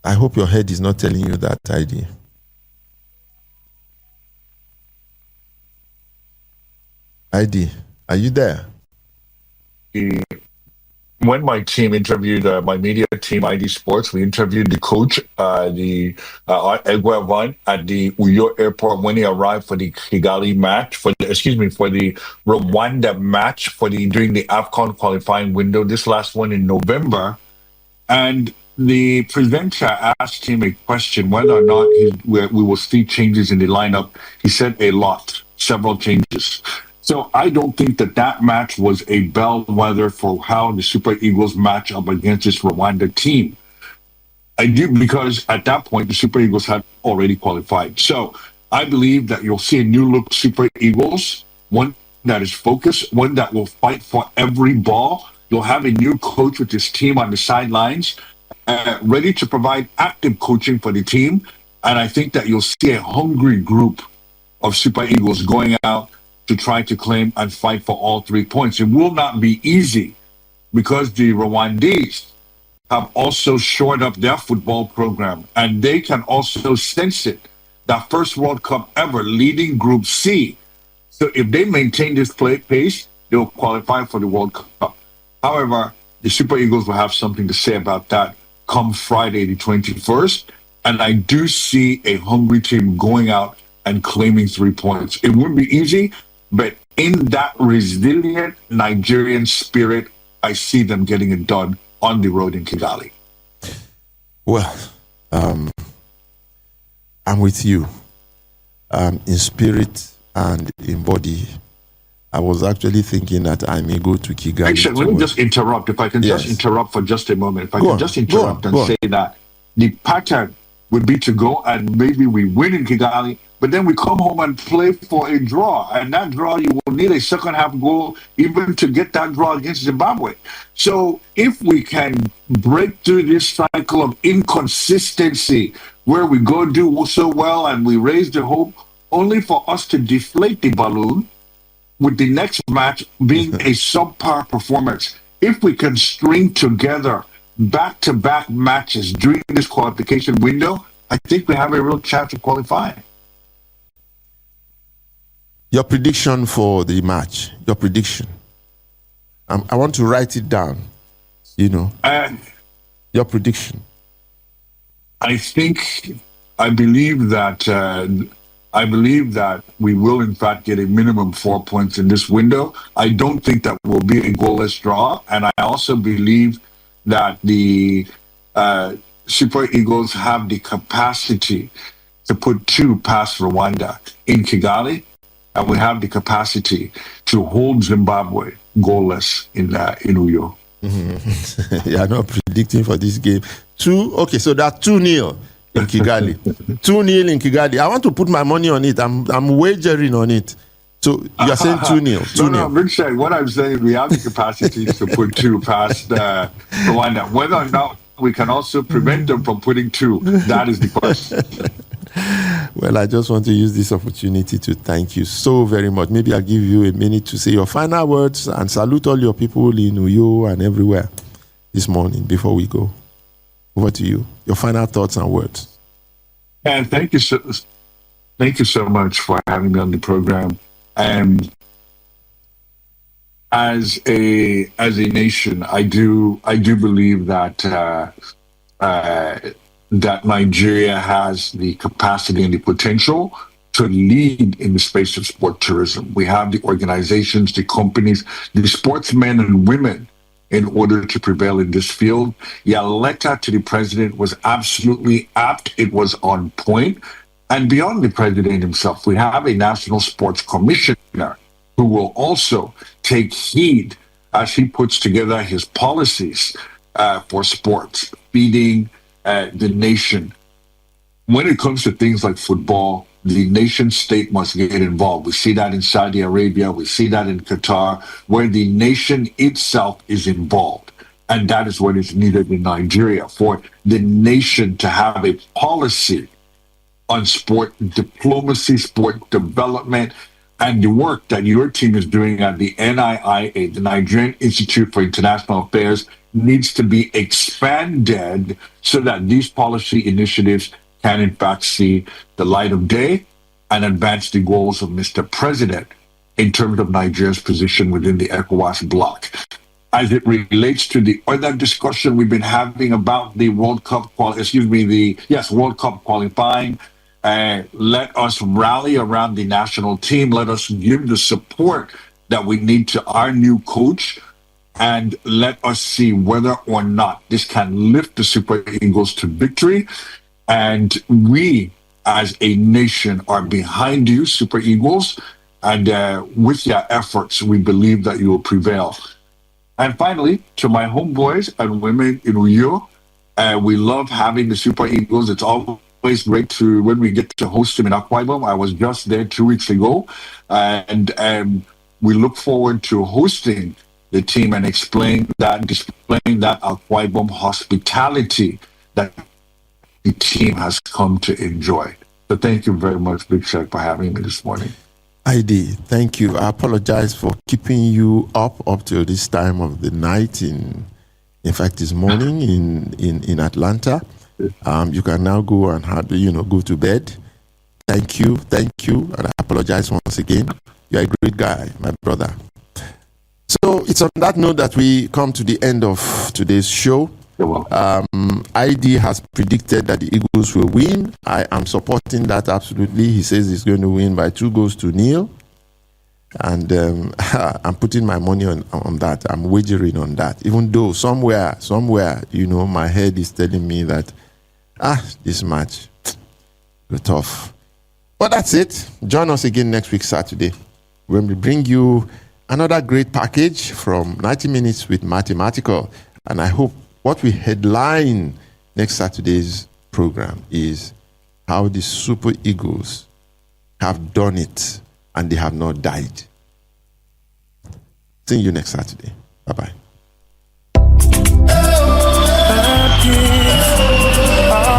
I hope your head is not telling you that, ID. ID, are you there? When my team interviewed, my media team, ID Sports, we interviewed the coach, Edward Van, at the Uyo airport when he arrived for the Kigali match, for the Rwanda match during the AFCON qualifying window, this last one in November. And the presenter asked him a question, whether or not we will see changes in the lineup. He said a lot, several changes. So I don't think that match was a bellwether for how the Super Eagles match up against this Rwanda team. I do, because at that point, the Super Eagles had already qualified. So I believe that you'll see a new look Super Eagles, one that is focused, one that will fight for every ball. You'll have a new coach with his team on the sidelines, ready to provide active coaching for the team. And I think that you'll see a hungry group of Super Eagles going out to try to claim and fight for all 3 points. It will not be easy, because the Rwandese have also shored up their football program, and they can also sense it. That first World Cup ever, leading Group C. So if they maintain this pace, they'll qualify for the World Cup. However, the Super Eagles will have something to say about that come Friday the 21st. And I do see a hungry team going out and claiming 3 points. It wouldn't be easy, but in that resilient Nigerian spirit, I see them getting it done on the road in Kigali. Well, I'm with you in spirit and in body. I was actually thinking that I may go to Kigali. Actually, let me just interrupt. If I can just interrupt for just a moment. If I can just interrupt and say that the pattern would be to go and maybe we win in Kigali, but then we come home and play for a draw. And that draw, you will need a second half goal even to get that draw against Zimbabwe. So if we can break through this cycle of inconsistency where we go do so well and we raise the hope, only for us to deflate the balloon with the next match being a subpar performance. If we can string together back-to-back matches during this qualification window, I think we have a real chance of qualifying. Your prediction for the match, your prediction. I want to write it down, your prediction. I believe that we will in fact get a minimum 4 points in this window. I don't think that will be a goalless draw. And I also believe that the Super Eagles have the capacity to put 2 past Rwanda in Kigali. And we have the capacity to hold Zimbabwe goalless in Uyo. Mm-hmm. You are not predicting for this game. 2, okay, so that's 2-0 in Kigali. 2-0 in Kigali. I want to put my money on it. I'm wagering on it. So you're saying 2-0. 2-0. No, Richard, what I'm saying, we have the capacity to put 2 past Rwanda. Whether or not we can also prevent them from putting 2, that is the question. Well, I just want to use this opportunity to thank you so very much. Maybe I'll give you a minute to say your final words and salute all your people in Uyo and everywhere this morning before we go. Over to you. Your final thoughts and words. And thank you so much for having me on the program. And as a nation, I do believe that that Nigeria has the capacity and the potential to lead in the space of sport tourism. We have the organizations, the companies, the sportsmen and women in order to prevail in this field. Your letter to the president was absolutely apt. It was on point. And beyond the president himself, we have a national sports commissioner who will also take heed as he puts together his policies for sports, feeding the nation. When it comes to things like football, the nation state must get involved. We see that in Saudi Arabia. We see that in Qatar, where the nation itself is involved. And that is what is needed in Nigeria, for the nation to have a policy on sport diplomacy, sport development, and the work that your team is doing at the NIIA, the Nigerian Institute for International Affairs, needs to be expanded so that these policy initiatives can in fact see the light of day and advance the goals of Mr. President in terms of Nigeria's position within the ECOWAS bloc. As it relates to the other discussion we've been having about the World Cup World Cup qualifying, let us rally around the national team. Let us give the support that we need to our new coach, and let us see whether or not this can lift the Super Eagles to victory. And we, as a nation, are behind you, Super Eagles. And with your efforts, we believe that you will prevail. And finally, to my homeboys and women in Uyo, we love having the Super Eagles. It's always great when we get to host them in Akwa Ibom. I was just there 2 weeks ago. And we look forward to hosting the team and displaying that Akwa Ibom hospitality that the team has come to enjoy. So thank you very much, Big Shaq, for having me this morning. ID, thank you. I apologize for keeping you up till this time of the night. In fact, this morning in Atlanta. You can now go and go to bed. Thank you, and I apologize once again. You're a great guy, my brother. So it's on that note that we come to the end of today's show. ID has predicted that the Eagles will win. I am supporting that absolutely. He says he's going to win by 2-0. And I'm putting my money on that. I'm wagering on that. Even though somewhere, my head is telling me that, this match, is tough. But that's it. Join us again next week, Saturday, when we bring you another great package from 90 Minutes with Mathematical. And I hope what we headline next Saturday's program is how the Super Eagles have done it and they have not died. See you next Saturday. Bye-bye.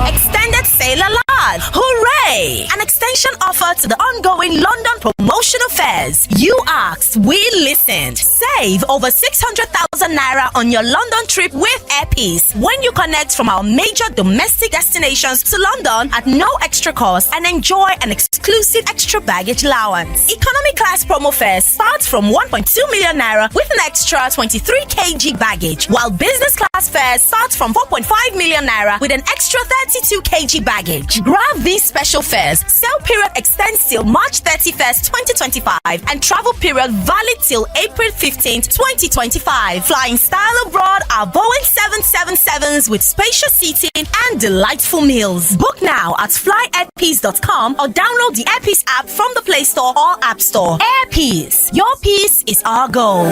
Extended sale alert! Hooray! An extension offer to the ongoing London Promotional Fairs. You asked, we listened. Save over 600,000 naira on your London trip with Airpeace when you connect from our major domestic destinations to London at no extra cost and enjoy an exclusive extra baggage allowance. Economy class promo fares starts from 1.2 million naira with an extra 23 kg baggage, while business class fares starts from 4.5 million naira with an extra 32 kg baggage. Grab these special fares. Sale period extends till March 31st, 2025 and travel period valid till April 15th, 2025. Flying style abroad are Boeing 777s with spacious seating and delightful meals. Book now at flyairpeace.com or download the Airpeace app from the Play Store or App Store. Airpeace, your peace is our goal.